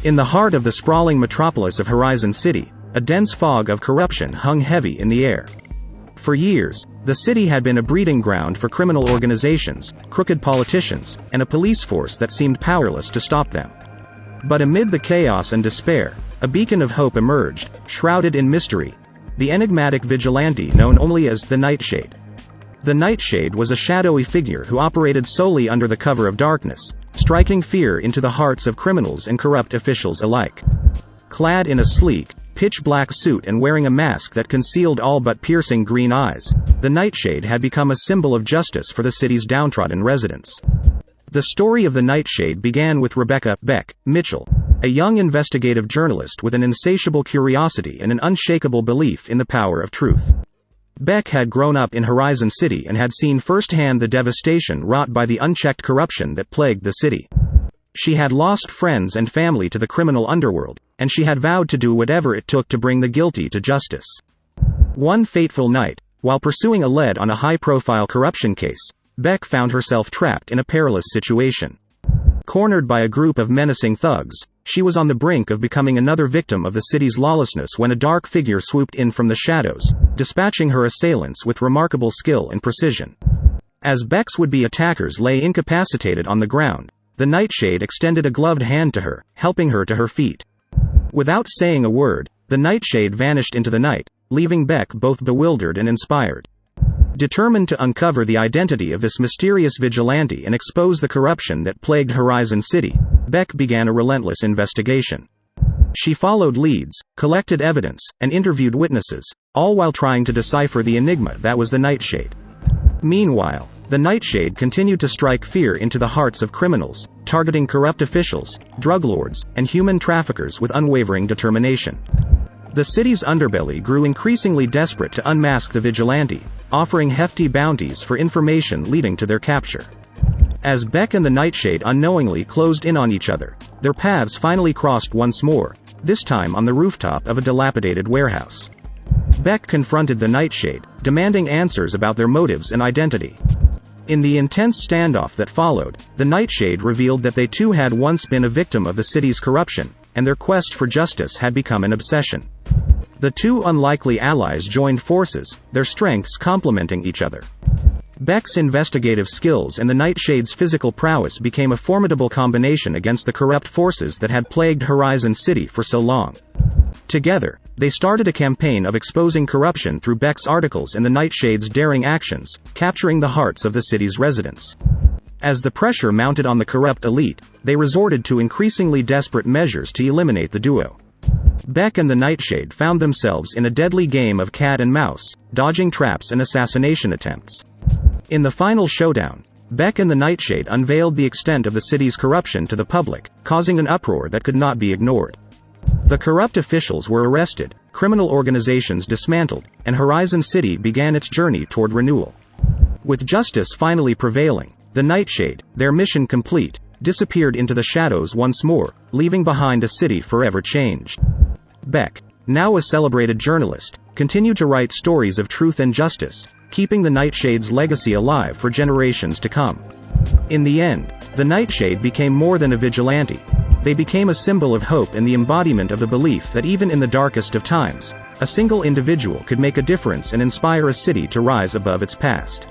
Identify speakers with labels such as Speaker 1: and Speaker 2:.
Speaker 1: In the heart of the sprawling metropolis of Horizon City, a dense fog of corruption hung heavy in the air. For years, the city had been a breeding ground for criminal organizations, crooked politicians, and a police force that seemed powerless to stop them. But amid the chaos and despair, a beacon of hope emerged, shrouded in mystery: the enigmatic vigilante known only as the Nightshade. The Nightshade was a shadowy figure who operated solely under the cover of darkness, striking fear into the hearts of criminals and corrupt officials alike. Clad in a sleek, pitch-black suit and wearing a mask that concealed all but piercing green eyes, the Nightshade had become a symbol of justice for the city's downtrodden residents. The story of the Nightshade began with Rebecca Beck Mitchell, a young investigative journalist with an insatiable curiosity and an unshakable belief in the power of truth. Beck had grown up in Horizon City and had seen firsthand the devastation wrought by the unchecked corruption that plagued the city. She had lost friends and family to the criminal underworld, and she had vowed to do whatever it took to bring the guilty to justice. One fateful night, while pursuing a lead on a high-profile corruption case, Beck found herself trapped in a perilous situation. Cornered by a group of menacing thugs, she was on the brink of becoming another victim of the city's lawlessness when a dark figure swooped in from the shadows, dispatching her assailants with remarkable skill and precision. As Beck's would-be attackers lay incapacitated on the ground, the Nightshade extended a gloved hand to her, helping her to her feet. Without saying a word, the Nightshade vanished into the night, leaving Beck both bewildered and inspired. Determined to uncover the identity of this mysterious vigilante and expose the corruption that plagued Horizon City, Beck began a relentless investigation. She followed leads, collected evidence, and interviewed witnesses, all while trying to decipher the enigma that was the Nightshade. Meanwhile, the Nightshade continued to strike fear into the hearts of criminals, targeting corrupt officials, drug lords, and human traffickers with unwavering determination. The city's underbelly grew increasingly desperate to unmask the vigilante, offering hefty bounties for information leading to their capture. As Beck and the Nightshade unknowingly closed in on each other, their paths finally crossed once more, this time on the rooftop of a dilapidated warehouse. Beck confronted the Nightshade, demanding answers about their motives and identity. In the intense standoff that followed, the Nightshade revealed that they too had once been a victim of the city's corruption, and their quest for justice had become an obsession. The two unlikely allies joined forces, their strengths complementing each other. Beck's investigative skills and the Nightshade's physical prowess became a formidable combination against the corrupt forces that had plagued Horizon City for so long. Together, they started a campaign of exposing corruption through Beck's articles and the Nightshade's daring actions, capturing the hearts of the city's residents. As the pressure mounted on the corrupt elite, they resorted to increasingly desperate measures to eliminate the duo. Beck and the Nightshade found themselves in a deadly game of cat and mouse, dodging traps and assassination attempts. In the final showdown, Beck and the Nightshade unveiled the extent of the city's corruption to the public, causing an uproar that could not be ignored. The corrupt officials were arrested, criminal organizations dismantled, and Horizon City began its journey toward renewal. With justice finally prevailing, the Nightshade, their mission complete, disappeared into the shadows once more, leaving behind a city forever changed. Beck, now a celebrated journalist, continued to write stories of truth and justice, keeping the Nightshade's legacy alive for generations to come. In the end, the Nightshade became more than a vigilante. They became a symbol of hope and the embodiment of the belief that even in the darkest of times, a single individual could make a difference and inspire a city to rise above its past.